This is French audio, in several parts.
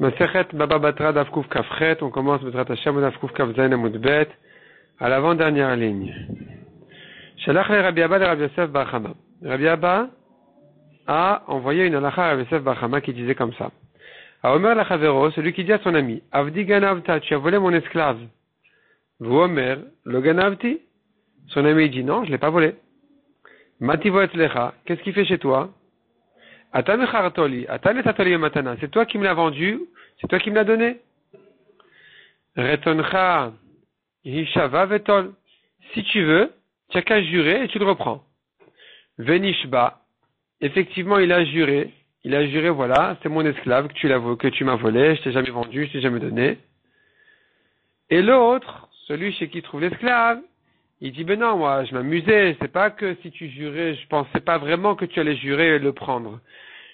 Masechet Baba Batra Daf Kuf Kafchet, on commence Betrat Hashem Daf Kuf Kaf Zayin Amud Bet, à l'avant-dernière ligne. Shalach le Rabbi Abba le Rabbi Yosef Bar Chama. Rabbi Abba a envoyé une halakha à Rabbi Yosef Bar Chama qui disait comme ça. A Omer la Chavero, celui qui dit à son ami, Avdi Ganavta, tu as volé mon esclave. Vous Omer, le Ganavti? Son ami dit non, je l'ai pas volé. Mativo Etzlecha, qu'est-ce qu'il fait chez toi? Atane Chartoli, Atane Tatoli Matana, c'est toi qui me l'as vendu, c'est toi qui me l'as donné. Retoncha Hishava Vetol, si tu veux, tu as qu'à jurer et tu le reprends. Venishba, effectivement il a juré, voilà, c'est mon esclave que tu m'as volé, je t'ai jamais vendu, je t'ai jamais donné. Et l'autre, celui chez qui trouve l'esclave, il dit, ben non, moi, je m'amusais, c'est pas que si tu jurais, je pensais pas vraiment que tu allais jurer et le prendre.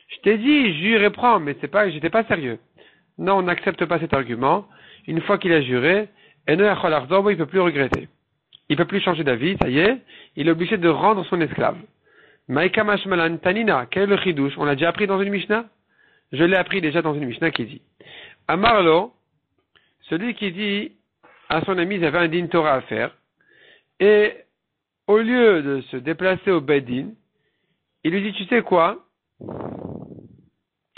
Je t'ai dit, jure et prends, mais c'est pas, j'étais pas sérieux. Non, on n'accepte pas cet argument. Une fois qu'il a juré, il peut plus regretter. Il peut plus changer d'avis, ça y est, il est obligé de rendre son esclave. Maïka Mashmalan Tanina, quel est le chidouche? On l'a déjà appris dans une Mishnah? Je l'ai appris déjà dans une Mishnah qui dit, Amarlo, celui qui dit à son ami, il avait un din Torah à faire, et au lieu de se déplacer au Bedin, il lui dit, tu sais quoi?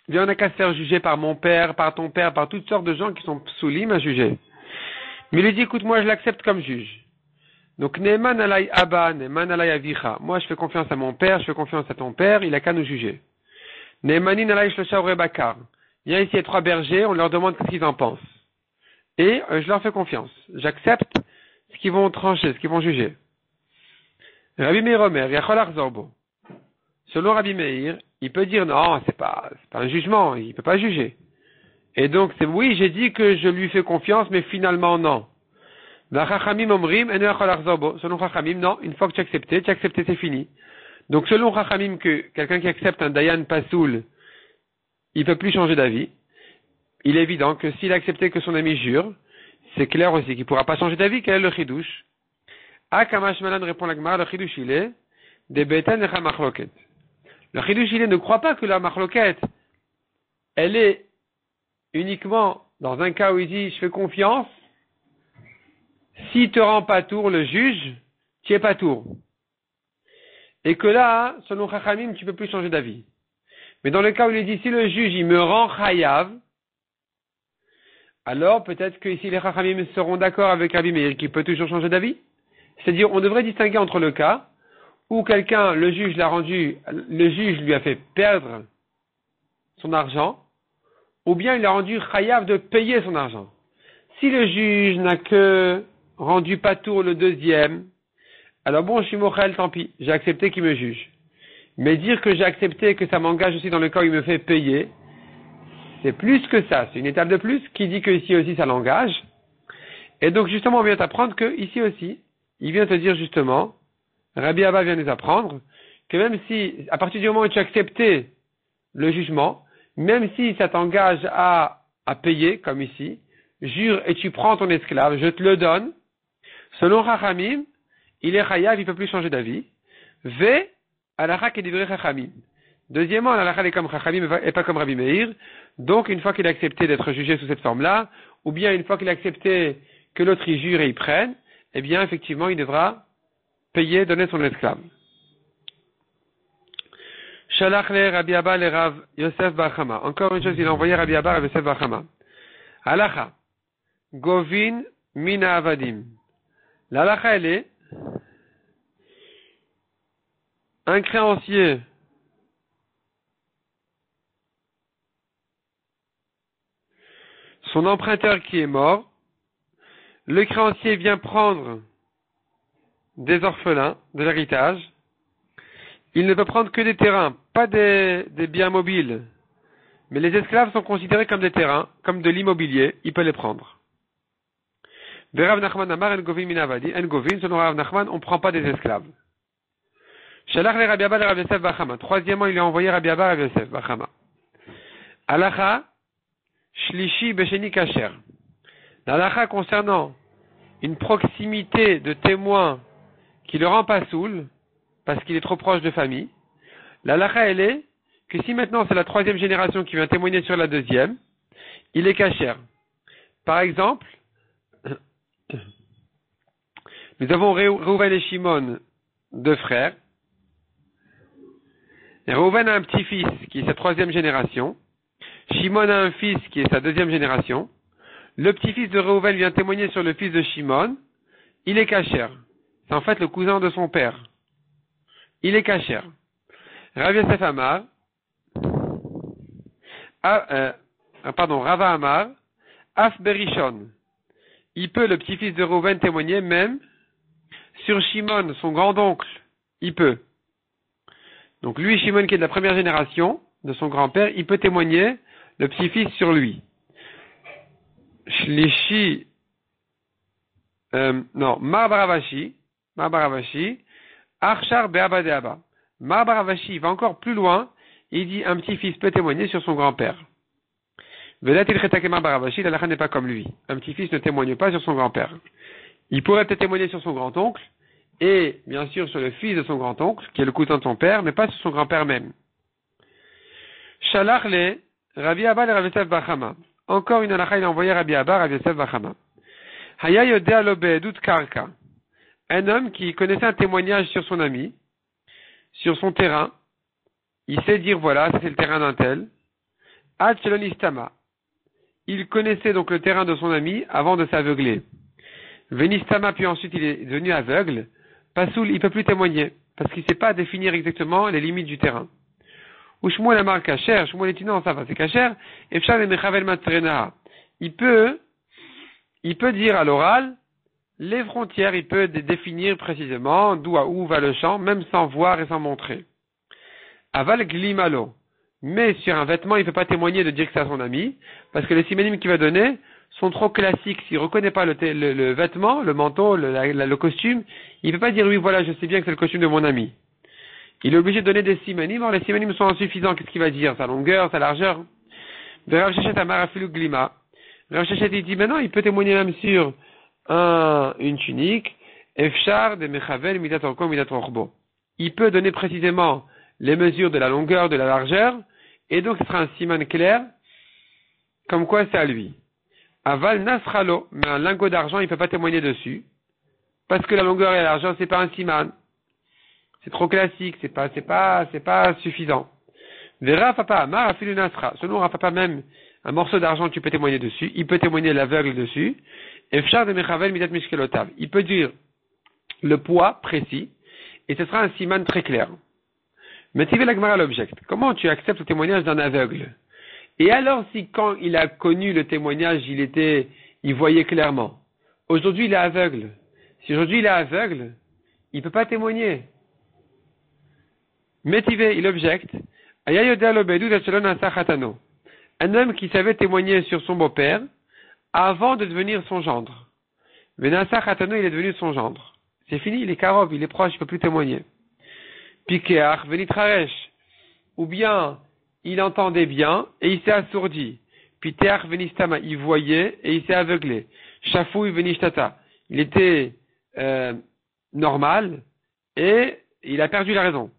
Viens, on n'a qu'à se faire juger par mon père, par ton père, par toutes sortes de gens qui sont soulim à juger. Mais il lui dit, écoute, moi je l'accepte comme juge. Donc, Ne'eman alay Abba, Ne'eman alay Avicha. Moi je fais confiance à mon père, je fais confiance à ton père, il a qu'à nous juger. Ne'emanin alay Shlosha Orei Bakar. Viens ici, il y a 3 bergers, on leur demande ce qu'ils en pensent. Et je leur fais confiance. J'accepte ce qu'ils vont trancher, ce qu'ils vont juger. Rabbi Meir Omer, Yachol Achzorbo. Selon Rabbi Meir, il peut dire non, c'est pas un jugement, il peut pas juger. Et donc oui, j'ai dit que je lui fais confiance, mais finalement non. Selon Chachamim, non, une fois que tu as accepté, c'est fini. Donc selon Chachamim, que quelqu'un qui accepte un Dayan Pasoul, il peut plus changer d'avis. Il est évident que s'il a accepté que son ami jure, c'est clair aussi qu'il pourra pas changer d'avis. Quel est le chidouche? Kamash Malan répond la Gemara, le chidouche il est des beten et machloket. Le chidouche il est ne croit pas que la machloket, elle est uniquement dans un cas où il dit je fais confiance. S'il te rend pas tour, le juge, tu es pas tour. Et que là, selon Chachamim, tu peux plus changer d'avis. Mais dans le cas où il dit si le juge il me rend chayav, alors peut-être que ici les Chachamim seront d'accord avec Rabbi Meir qui peut toujours changer d'avis. C'est-à-dire, on devrait distinguer entre le cas où quelqu'un, le juge lui a fait perdre son argent, ou bien il a rendu chayav de payer son argent. Si le juge n'a que rendu patour le deuxième, alors bon, je suis mochel, tant pis, j'ai accepté qu'il me juge. Mais dire que j'ai accepté que ça m'engage aussi dans le cas où il me fait payer, c'est plus que ça, c'est une étape de plus qui dit que ici aussi ça l'engage. Et donc justement on vient t'apprendre que ici aussi, il vient te dire justement, Rabbi Abba vient nous apprendre, que même si, à partir du moment où tu as accepté le jugement, même si ça t'engage à payer, comme ici, jure et tu prends ton esclave, je te le donne, selon Chachamim, il est chayav, il ne peut plus changer d'avis. V, halakha kedivre Chachamim. Deuxièmement, halakha est comme Chachamim et pas comme Rabbi Meir. Donc, une fois qu'il a accepté d'être jugé sous cette forme-là, ou bien une fois qu'il a accepté que l'autre y jure et y prenne, eh bien, effectivement, il devra payer, donner son esclave. Shalach le Rabbi Abba le Rav Yosef Bar Chama. Encore une chose, il a envoyé Rabbi Abba Rav Yosef Bar Chama. Halakha. Govin mina avadim. L'halakha, elle est un créancier son emprunteur qui est mort, le créancier vient prendre des orphelins, de l'héritage, il ne peut prendre que des terrains, pas des biens mobiles, mais les esclaves sont considérés comme des terrains, comme de l'immobilier, il peut les prendre. Rav Nachman Amar en Govin minavadi, en Govin, selon Rav Nachman, on ne prend pas des esclaves. Shalach le Rabbi Abba le Rav Yosef Bar Chama. Troisièmement, il a envoyé Rabbi Abba Rav Yosef Bar Chama. Halakha, Shlishi Besheni Kacher. L'halakha concernant une proximité de témoin qui le rend pas soul, parce qu'il est trop proche de famille. L'halakha, elle est que si maintenant c'est la 3e génération qui vient témoigner sur la 2e, il est cachère. Par exemple, nous avons Reuven et Shimon, deux frères. Et Reuven a un petit-fils qui est sa troisième génération. Shimon a un fils qui est sa deuxième génération. Le petit-fils de Reuven vient témoigner sur le fils de Shimon. Il est cachère. C'est en fait le cousin de son père. Il est cachère. Rav Yosef Amar, Rava Amar, Af Berishon. Il peut, le petit-fils de Reuven, témoigner même sur Shimon, son grand-oncle. Il peut. Donc lui, Shimon, qui est de la première génération de son grand-père, il peut témoigner le petit-fils sur lui. Shlishi, Mar Baravashi, Archar Be'aba De'aba. Mar Baravashi va encore plus loin, il dit un petit-fils peut témoigner sur son grand-père. Velatil Chetakema Baravashi, la n'est pas comme lui. Un petit-fils ne témoigne pas sur son grand-père. Il pourrait peut-être témoigner sur son grand-oncle, et bien sûr sur le fils de son grand-oncle, qui est le cousin de son père, mais pas sur son grand-père même. Shalach Rabbi Abba le Rav Yosef Bachama. Encore une halakha, il a envoyé Rabbi Abba, Rav Yosef Bachama. Haya yodea lo be'edut karka. Un homme qui connaissait un témoignage sur son ami, sur son terrain. Il sait dire voilà, ça c'est le terrain d'un tel. Ad shelonistama. Il connaissait donc le terrain de son ami avant de s'aveugler. Venistama, puis ensuite il est devenu aveugle. Pasoul, il ne peut plus témoigner, parce qu'il ne sait pas définir exactement les limites du terrain. Ou Shmuel Amar Kacher, Shmuel dit non, ça va, c'est Kacher. Efshar Mechavel Matrena. Il peut dire à l'oral les frontières, il peut définir précisément d'où à où va le champ, même sans voir et sans montrer. Aval Glimalo. Mais sur un vêtement, il ne peut pas témoigner de dire que c'est à son ami, parce que les synonymes qu'il va donner sont trop classiques. S'il ne reconnaît pas le vêtement, le manteau, le costume, il ne peut pas dire oui, voilà, je sais bien que c'est le costume de mon ami. Il est obligé de donner des synonymes. Or, les synonymes sont insuffisants. Qu'est-ce qu'il va dire? Sa longueur, sa largeur. Rav Sheshet Amar Afilu Glima. Rav Sheshet, il dit, maintenant, il peut témoigner même sur une tunique. Efshar de Mechavel Midat Orko Midat Orbo. Il peut donner précisément les mesures de la longueur, de la largeur. Et donc, ce sera un siman clair. Comme quoi, c'est à lui. Aval Nasralo. Mais un lingot d'argent, il ne peut pas témoigner dessus. Parce que la longueur et la largeur, c'est pas un siman. C'est trop classique, c'est pas suffisant. Vera Papa Amar Afilu Nasra. Selon Rafapa même, un morceau d'argent, tu peux témoigner dessus. Il peut témoigner l'aveugle dessus. Efshar de Mechavel Midat Mishkelotav. Il peut dire le poids précis. Et ce sera un siman très clair. Mais tu veux la Gemara l'objecte. Comment tu acceptes le témoignage d'un aveugle? Et alors si quand il a connu le témoignage, il voyait clairement. Aujourd'hui, il est aveugle. Si aujourd'hui il est aveugle, il peut pas témoigner. Métivé, il objecte. Un homme qui savait témoigner sur son beau-père avant de devenir son gendre. Venasa Khatano, il est devenu son gendre. C'est fini, il est karov, il est proche, il ne peut plus témoigner. Pikeach, Venitraresh. Ou bien, il entendait bien et il s'est assourdi. Piteach, Venistama, il voyait et il s'est aveuglé. Shafouy, Venishtata. Il était normal et il a perdu la raison.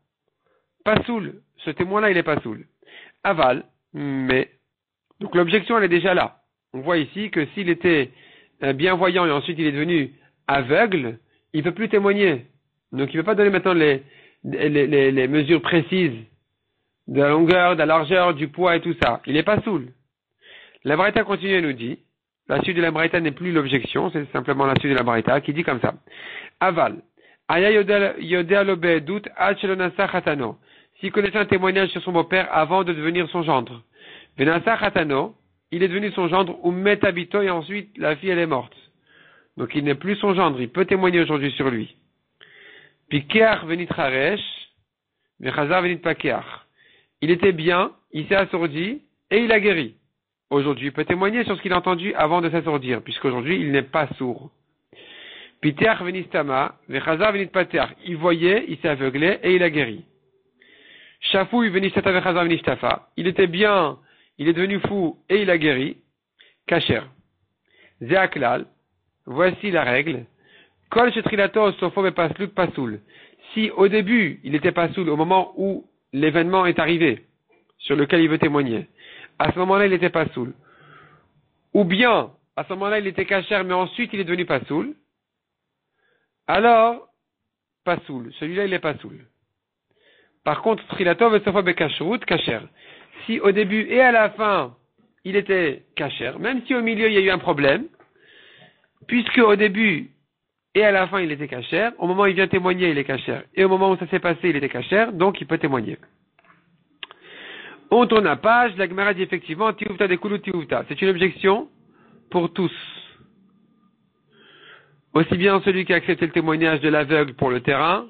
Pas soul, ce témoin-là, il est pas soul. Aval, mais. Donc l'objection, elle est déjà là. On voit ici que s'il était bienvoyant et ensuite il est devenu aveugle, il ne peut plus témoigner. Donc il ne peut pas donner maintenant les mesures précises de la longueur, de la largeur, du poids et tout ça. Il n'est pas soul. La Braïta continue et nous dit, la suite de la Braïta n'est plus l'objection, c'est simplement la suite de la Braïta qui dit comme ça. Aval. Aya yodea lo be'edut ad shelo nasa chatano. S'il connaissait un témoignage sur son beau-père avant de devenir son gendre. Venasa chatano, il est devenu son gendre, ou met habito, et ensuite la fille elle est morte. Donc il n'est plus son gendre, il peut témoigner aujourd'hui sur lui. Puis keach venit haresh, vechazar venit pakeach. Il était bien, il s'est assourdi, et il a guéri. Aujourd'hui, il peut témoigner sur ce qu'il a entendu avant de s'assourdir, puisqu'aujourd'hui il n'est pas sourd. Piteach venistama, vechazar venit pateach. Il voyait, il s'est aveuglé, et il a guéri. Shafouy venistata vechazar venishtafa. Il était bien, il est devenu fou, et il a guéri. Kacher. Zeaklal. Voici la règle. Kol shetrilato sofo bepaslut pasoul. Si au début, il était pasoul, au moment où l'événement est arrivé, sur lequel il veut témoigner, à ce moment-là, il était pasoul. ou bien, à ce moment-là, il était kasher, mais ensuite il est devenu pasoul, alors, pasoul. Celui-là, il est pasoul. Par contre, trilatov et sofa bekashrut, kasher. Si au début et à la fin, il était kasher, même si au milieu il y a eu un problème, puisque au début et à la fin il était kasher, au moment où il vient témoigner, il est kasher, et au moment où ça s'est passé, il était kasher, donc il peut témoigner. On tourne la page, la Gemara dit effectivement, tiuvta de kulu tiuvta. C'est une objection pour tous. Aussi bien celui qui a accepté le témoignage de l'aveugle pour le terrain,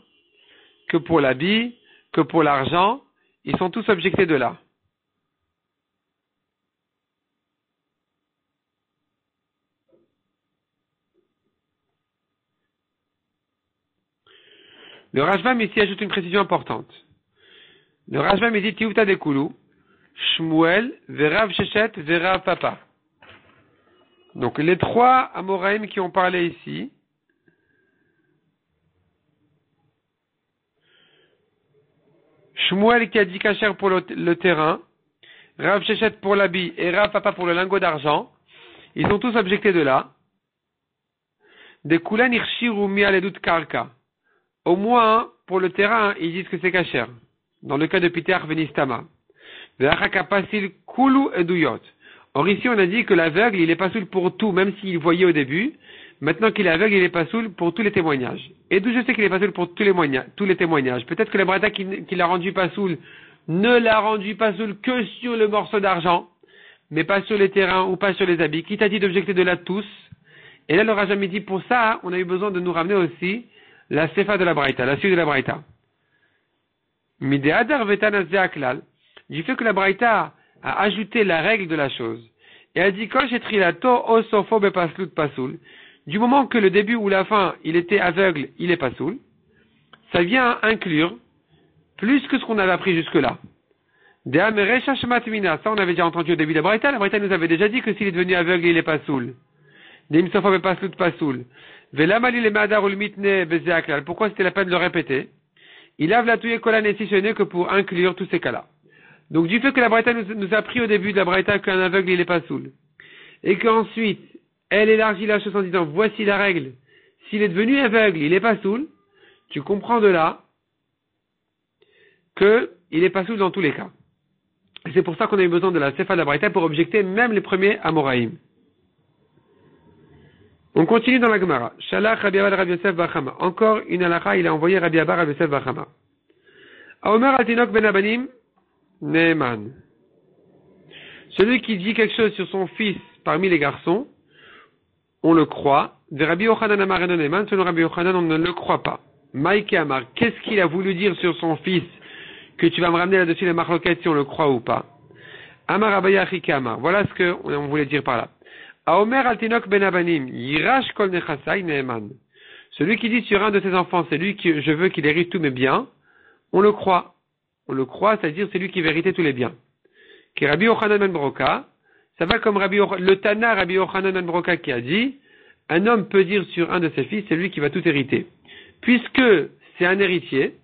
que pour l'habit, que pour l'argent, ils sont tous objectés de là. Le Rashbam ici ajoute une précision importante. Le Rashbam dit tiuvta de kulu, Shmuel, Verav Shechet, Verav Papa. Donc les trois Amoraïm qui ont parlé ici, Shmuel qui a dit kasher pour le terrain, Rav Shechet pour l'habit et Rav Papa pour le lingot d'argent, ils sont tous objectés de là. De Kulan Irshiru Mialedut Karka. Au moins, pour le terrain, ils disent que c'est kasher. Dans le cas de Peter Venistama. Ve'achakapasil Kulu Eduyot. Or ici, on a dit que l'aveugle, il est pas soul pour tout, même s'il voyait au début. Maintenant qu'il est aveugle, il est pas soul pour tous les témoignages. Et d'où je sais qu'il est pas soul pour tous les témoignages. Peut-être que la brata qui l'a rendu pas soul ne l'a rendu pas soul que sur le morceau d'argent, mais pas sur les terrains ou pas sur les habits. Qui t'a dit d'objecter de là tous? Et là, il n'aura jamais dit pour ça, on a eu besoin de nous ramener aussi la sefa de la braïta, la suite de la braïta. Midéadar vetanazé aklal. Du fait que la braïta a ajouté la règle de la chose. Et a dit, Kosh et trilato osofo bepaslut pasoul. Du moment que le début ou la fin, il était aveugle, il est pasoul. Ça vient inclure plus que ce qu'on avait appris jusque-là. Ça, on avait déjà entendu au début de la braïta. La braïta nous avait déjà dit que s'il est devenu aveugle, il est pasoul. Pourquoi c'était la peine de le répéter? Il a vlatouillé kolan et si ce n'est que pour inclure tous ces cas-là. Donc, du fait que la braïta nous a appris au début de la braïta qu'un aveugle, il est pas soul, et qu'ensuite, elle élargit la chose en disant, voici la règle. S'il est devenu aveugle, il est pas soul, tu comprends de là que il est pas soul dans tous les cas. Et c'est pour ça qu'on a eu besoin de la sefa de la braïta pour objecter même les premiers Amoraïm. On continue dans la Gemara. Shalach Rabbi Abba Rabbi Yosef Bachama. Encore une halakha, il a envoyé Rabbi Abba Rabbi Yosef Bachama. Aomer Altinok Ben Abanim Neeman. Celui qui dit quelque chose sur son fils parmi les garçons, on le croit. De Rabbi Yochanan Amar Eno Neeman, selon Rabbi Yochanan, on ne le croit pas. Maïke Amar, qu'est-ce qu'il a voulu dire sur son fils que tu vas me ramener là-dessus les marloquettes si on le croit ou pas? Amar Abaya Achike Amar. Voilà ce qu'on voulait dire par là. Aomer Altinok Ben Abanim, Yirash Kol Nechasai Neeman. Celui qui dit sur un de ses enfants, c'est lui que je veux qu'il hérite tous mes biens, on le croit. On le croit, c'est-à-dire c'est lui qui méritait tous les biens. Qui Rabbi Yochanan ben Broka, ça va comme le Tana Rabbi Yochanan ben Broka qui a dit, un homme peut dire sur un de ses fils, c'est lui qui va tout hériter. Puisque c'est un héritier,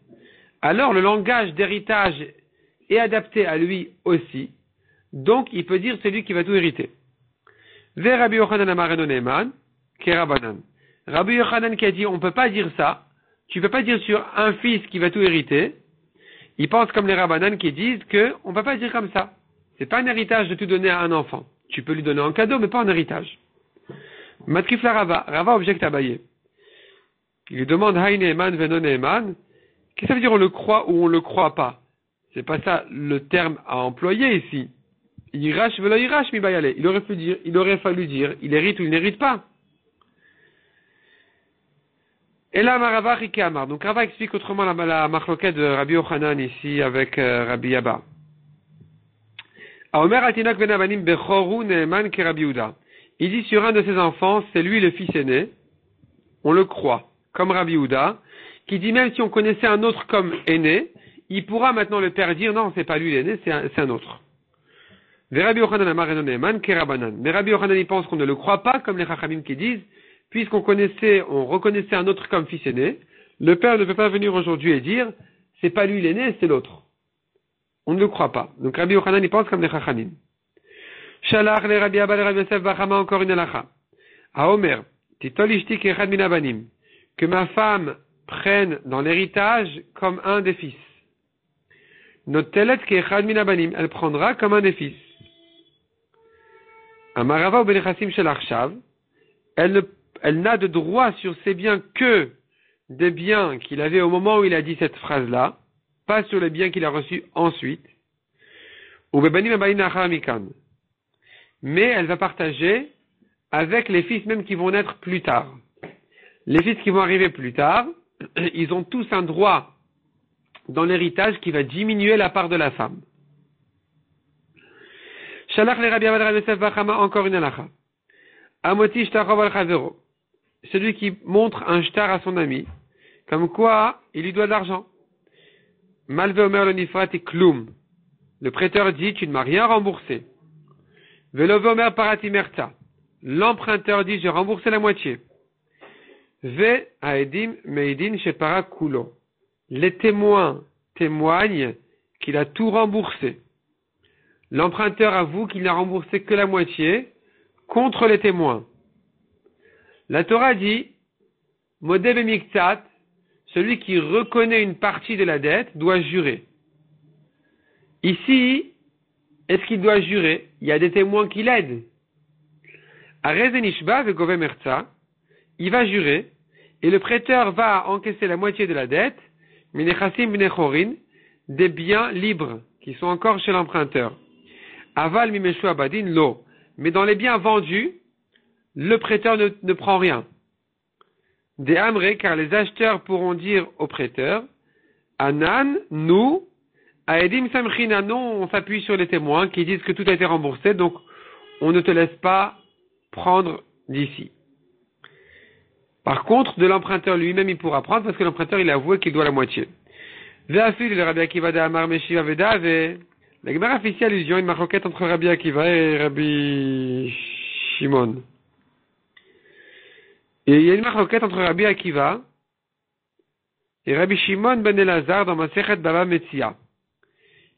alors le langage d'héritage est adapté à lui aussi, donc il peut dire c'est lui qui va tout hériter. Ve Rabbi Yochanan Amareno Neeman, qui est Rabbanan. Rabbi Yochanan qui a dit on ne peut pas dire ça, tu ne peux pas dire sur un fils qui va tout hériter. Ils pensent comme les Rabbanan qui disent qu'on ne peut pas dire comme ça. C'est pas un héritage de tout donner à un enfant. Tu peux lui donner en cadeau, mais pas en héritage. Matkif la Rava. Rava objecte à Abaye. Il lui demande Hay Neeman Veno Neeman. Qu'est-ce que ça veut dire on le croit ou on le croit pas? C'est pas ça le terme à employer ici. Yirash velo yirash mi bayale. Il aurait fallu dire, il hérite ou il n'hérite pas. Et là, Rava Rikamar. Donc, Rava explique autrement la machloquette de Rabbi Yochanan ici avec Rabbi Abba. Aomer Altinok ben Abanim Bechoru Neeman ki Rabbi Yehuda. Il dit sur un de ses enfants, c'est lui le fils aîné. On le croit. Comme Rabbi Yehuda, qui dit même si on connaissait un autre comme aîné, il pourra maintenant le père dire non, c'est pas lui l'aîné, c'est un autre. Rabbi Yochanan Amar Eno Neeman ki Rabbanan. Mais Rabbi Yochanan, il pense qu'on ne le croit pas, comme les Chachamim qui disent, puisqu'on reconnaissait un autre comme fils aîné, le père ne peut pas venir aujourd'hui et dire, c'est pas lui l'aîné, c'est l'autre. On ne le croit pas. Donc Rabbi Yochanan, il pense comme les Chachamim. Shalach le Rabbi Abba le Rabbi Yosef Bachama, encore une halacha. A Omer, titol ishti kechad min abanim, que ma femme prenne dans l'héritage comme un des fils. Notelet kechad min abanim, elle prendra comme un des fils. Amarava ou benechassim shel achshav, elle n'a de droit sur ses biens que des biens qu'il avait au moment où il a dit cette phrase-là, pas sur les biens qu'il a reçus ensuite. Ou bebanim abayin achar mikan. Mais elle va partager avec les fils même qui vont naître plus tard. Les fils qui vont arriver plus tard, ils ont tous un droit dans l'héritage qui va diminuer la part de la femme. Shalach le Rabbi Abba Yosef Bachama, encore une halacha. Amoti shtarov al chavero. Celui qui montre un shtar à son ami, comme quoi il lui doit de l'argent. Malve omer le nifrat et kloum. Le prêteur dit, tu ne m'as rien remboursé. Velove omer parati merta. L'emprunteur dit, j'ai remboursé la moitié. Ve aedim meidin shepara kulo. Les témoins témoignent qu'il a tout remboursé. L'emprunteur avoue qu'il n'a remboursé que la moitié contre les témoins. La Torah dit, Modeh bemiktsat, celui qui reconnaît une partie de la dette doit jurer. Ici, est-ce qu'il doit jurer? Il y a des témoins qui l'aident. Arezenishba vegove merza, il va jurer, et le prêteur va encaisser la moitié de la dette, minechassim bnechorin, des biens libres, qui sont encore chez l'emprunteur. Aval mimeshu abadin lo. Mais dans les biens vendus, le prêteur ne prend rien. Des amré, car les acheteurs pourront dire au prêteur, Anan, nous, Aedim samchina, non, on s'appuie sur les témoins qui disent que tout a été remboursé, donc on ne te laisse pas prendre d'ici. Par contre, de l'emprunteur lui-même, il pourra prendre parce que l'emprunteur, il a avoué qu'il doit la moitié. Ve'afil, le Rabbi Akiva de Amar Meshiva Vedave. La Gemara fait ici allusion à une maroquette entre Rabbi Akiva et Rabbi Shimon. Et il y a une maroquette entre Rabbi Akiva et Rabbi Shimon ben Elazar dans Masechet Baba Metzia.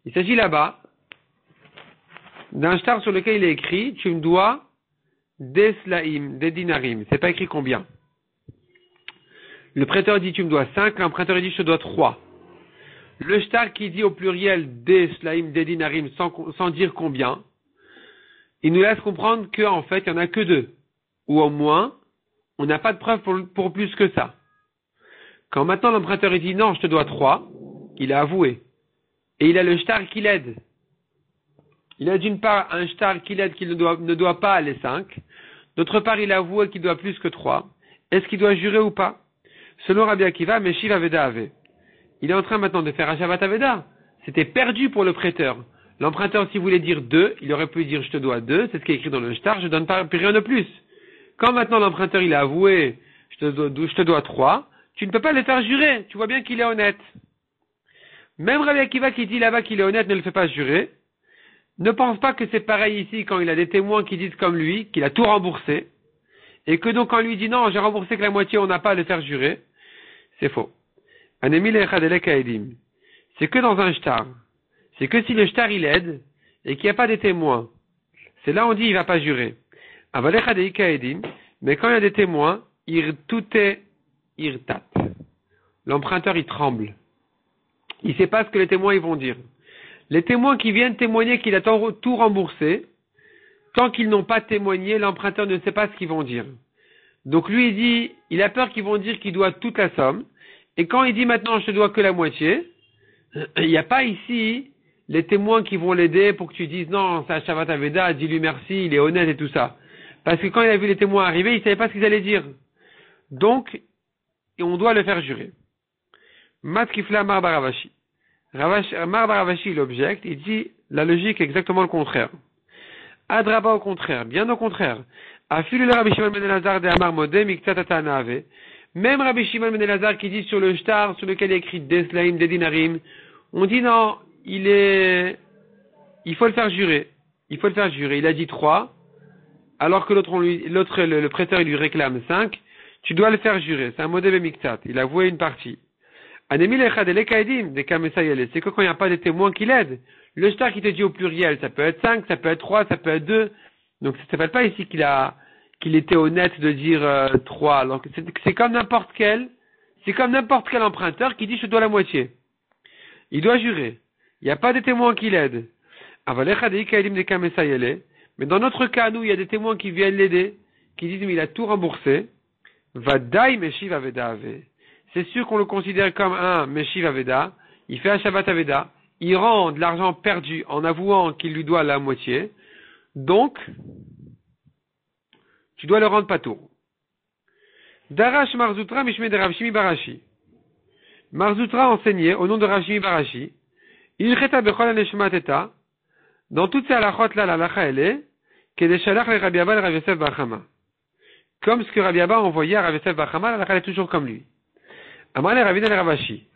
Il s'agit là-bas d'un shtar sur lequel il est écrit, tu me dois des slaim, des dinarim. C'est pas écrit combien. Le prêteur dit tu me dois 5, l'emprunteur dit je te dois 3. Le shtar qui dit au pluriel des slaim, des dinarim, sans dire combien, il nous laisse comprendre qu'en fait, il n'y en a que 2. Ou au moins, on n'a pas de preuve pour plus que ça. Quand maintenant l'emprunteur dit non, je te dois 3, il a avoué. Et il a le shtar qui l'aide. Il a d'une part un shtar qui l'aide qu'il ne doit pas les 5. D'autre part, il a avoué qu'il doit plus que 3. Est-ce qu'il doit jurer ou pas? Selon Rabbi Akiva, Meshiv Aveda Ave. Il est en train maintenant de faire Hashavat Aveda. C'était perdu pour le prêteur. L'emprunteur, s'il voulait dire 2, il aurait pu dire je te dois 2, c'est ce qui est écrit dans le shtar, je donne pas rien de plus. Quand maintenant l'emprunteur il a avoué je te dois 3, tu ne peux pas le faire jurer, tu vois bien qu'il est honnête. Même Rabbi Akiva qui dit là-bas qu'il est honnête ne le fait pas jurer. Ne pense pas que c'est pareil ici quand il a des témoins qui disent comme lui, qu'il a tout remboursé, et que donc quand lui dit non, j'ai remboursé que la moitié, on n'a pas à le faire jurer. C'est faux. C'est que dans un shtar. C'est que si le shtar il aide, et qu'il n'y a pas des témoins. C'est là on dit il va pas jurer. Mais quand il y a des témoins, tout est irtat. L'emprunteur il tremble. Il ne sait pas ce que les témoins ils vont dire. Les témoins qui viennent témoigner qu'il a tout remboursé, tant qu'ils n'ont pas témoigné, l'emprunteur ne sait pas ce qu'ils vont dire. Donc lui il dit, il a peur qu'ils vont dire qu'il doit toute la somme, et quand il dit maintenant je te dois que la moitié, il n'y a pas ici les témoins qui vont l'aider pour que tu dises non, c'est Hashavat Aveda, dis-lui merci, il est honnête et tout ça. Parce que quand il a vu les témoins arriver, il ne savait pas ce qu'ils allaient dire. Donc, on doit le faire jurer. Matkifla Mar Baravashi. Mar Baravashi, l'objecte, il dit la logique est exactement le contraire. Adraba au contraire, bien au contraire. Afilu le Rabbi Shimon ben Elazar de Amar Modeh Miktsat Atana Ave. Même Rabbi Shimon ben Elazar qui dit sur le shtar sur lequel il est écrit des slaim, des dinarim, on dit non, il faut le faire jurer. Il faut le faire jurer. Il a dit 3, alors que le prêteur il lui réclame 5. Tu dois le faire jurer. C'est un Modeh Bemiktsat. Il a avoué une partie. C'est que quand il n'y a pas de témoins qui l'aident. Le shtar qui te dit au pluriel, ça peut être 5, ça peut être 3, ça peut être 2. Donc ça ne s'appelle pas ici qu'il était honnête de dire 3. Alors que c'est comme n'importe quel emprunteur qui dit je dois la moitié. Il doit jurer. Il n'y a pas de témoins qui l'aident. Mais dans notre cas, nous, il y a des témoins qui viennent l'aider, qui disent mais il a tout remboursé. Vadai Meshiv Aveda Ave. C'est sûr qu'on le considère comme un Meshiv Aveda. Il fait un Shabbat Aveda. Il rend de l'argent perdu en avouant qu'il lui doit la moitié. Donc, tu dois le rendre patour. Darash Marzutra Mishme de Rav Shimi Barashi. Marzutra enseignait au nom de Rav Shimi Barashi. Il cheta bechol aneshmat eta. Dans toutes ces halachot là, la halacha elle est que des shalach le Rabbi Abba le Rav Yosef bar Chama. Comme ce que Rabbi Abba envoyait à Rav Yosef bar Chama, la halacha est toujours comme lui. Amar le Ravina le Ravashi.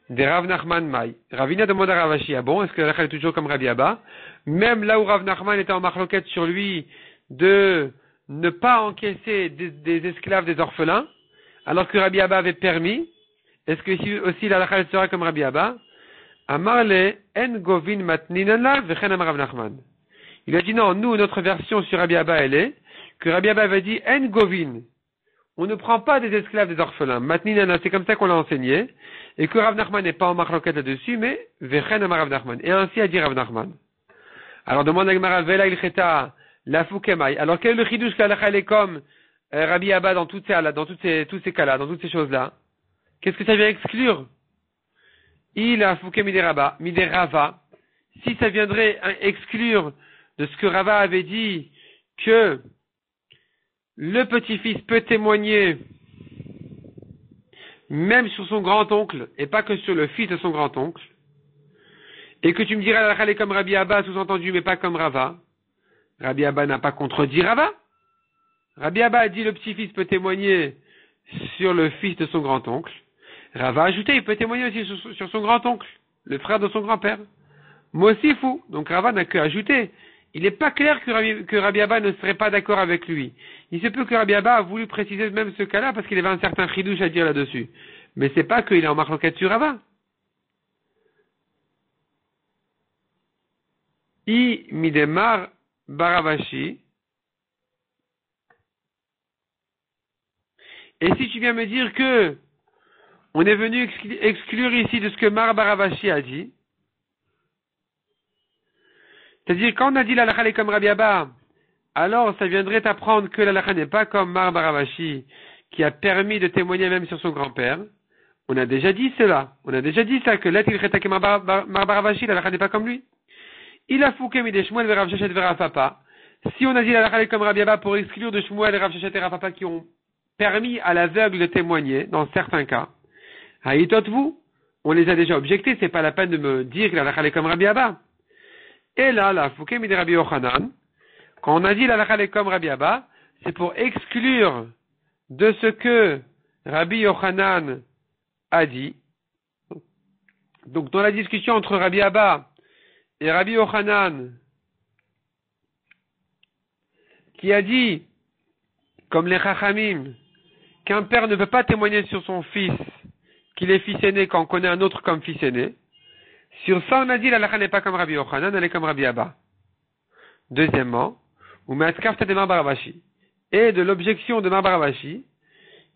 De Rav Nachman Mai. Ravina demande à Ravashi, ah bon, est-ce que la halacha est toujours comme Rabbi Abba? Même là où Rav Nachman était en marloquette sur lui de ne pas encaisser des esclaves, des orphelins, alors que Rabbi Abba avait permis, est-ce que ici aussi la halacha sera comme Rabbi Abba? Amarle en govin matninala vechen amar Rav Nachman. Il a dit non, nous, notre version sur Rabbi Abba, elle est que Rabbi Abba avait dit en govin. On ne prend pas des esclaves, des orphelins. Matninana, c'est comme ça qu'on l'a enseigné. Et que Rav Nachman n'est pas en marloquette là-dessus, mais vechen amar Rav Nachman. Et ainsi a dit Rav Nachman. Alors demande à Gemara, vela il cheta la foukemai. Alors quel est le chidouche qu'Allah est comme Rabbi Abba dans tous ces cas-là, dans toutes ces choses-là? Qu'est-ce que ça vient exclure? Il a fouké Rava. Si ça viendrait exclure de ce que Rava avait dit que le petit-fils peut témoigner même sur son grand-oncle et pas que sur le fils de son grand-oncle, et que tu me dirais la comme Rabbi Abba, sous-entendu, mais pas comme Rava. Rabbi Abba n'a pas contredit Rava. Rabbi Abba a dit le petit-fils peut témoigner sur le fils de son grand-oncle. Rava a ajouté, il peut témoigner aussi sur son grand-oncle, le frère de son grand-père. Moi aussi fou. Donc Rava n'a que ajouté. Il n'est pas clair que Rabbi Abba ne serait pas d'accord avec lui. Il se peut que Rabbi Abba a voulu préciser même ce cas-là parce qu'il avait un certain chidouche à dire là-dessus. Mais c'est pas qu'il est en marloquette sur Rava. I midemar baravashi. Et si tu viens me dire que on est venu exclure ici de ce que Mar Baravashi a dit, c'est-à-dire quand on a dit la halakha est comme Rabbi Abba, alors ça viendrait t'apprendre que la halakha n'est pas comme Mar Baravashi qui a permis de témoigner même sur son grand-père. On a déjà dit cela. On a déjà dit ça, que là il cheta Mar Baravashi, la halakha n'est pas comme lui. Il a fouké mi de Shmuel Rav Sheshet ve Rav Papa. Si on a dit la halakha est comme Rabbi Abba pour exclure de Shmuel et Rav Sheshet et Rav Papa qui ont permis à l'aveugle de témoigner, dans certains cas, vous, on les a déjà objectés, c'est pas la peine de me dire que la halakha est comme Rabbi Abba. Et là, la fouké mi de Rabbi Yochanan, quand on a dit la halakha est comme Rabbi Abba, c'est pour exclure de ce que Rabbi Yochanan a dit. Donc, dans la discussion entre Rabbi Abba et Rabbi Yochanan, qui a dit, comme les Chachamim, qu'un père ne peut pas témoigner sur son fils, qu'il est fils aîné quand on connaît un autre comme fils aîné. Sur ça, on a dit la halakha n'est pas comme Rabbi Yochanan, elle est comme Rabbi Abba. Deuxièmement, de Mar Baravashi. Et de l'objection de Mar Baravashi,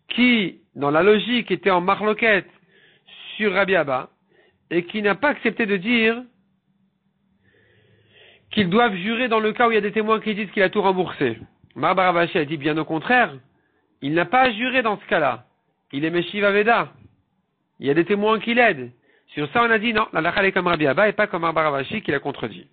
qui, dans la logique, était en marloquette sur Rabbi Abba, et qui n'a pas accepté de dire qu'ils doivent jurer dans le cas où il y a des témoins qui disent qu'il a tout remboursé. Mar Baravashi a dit bien au contraire, il n'a pas à jurer dans ce cas-là. Il est Meshiv Aveda. Il y a des témoins qui l'aident. Sur ça, on a dit non, la halakha est comme Rabbi Abba et pas comme Mar Baravashi qui l'a contredit.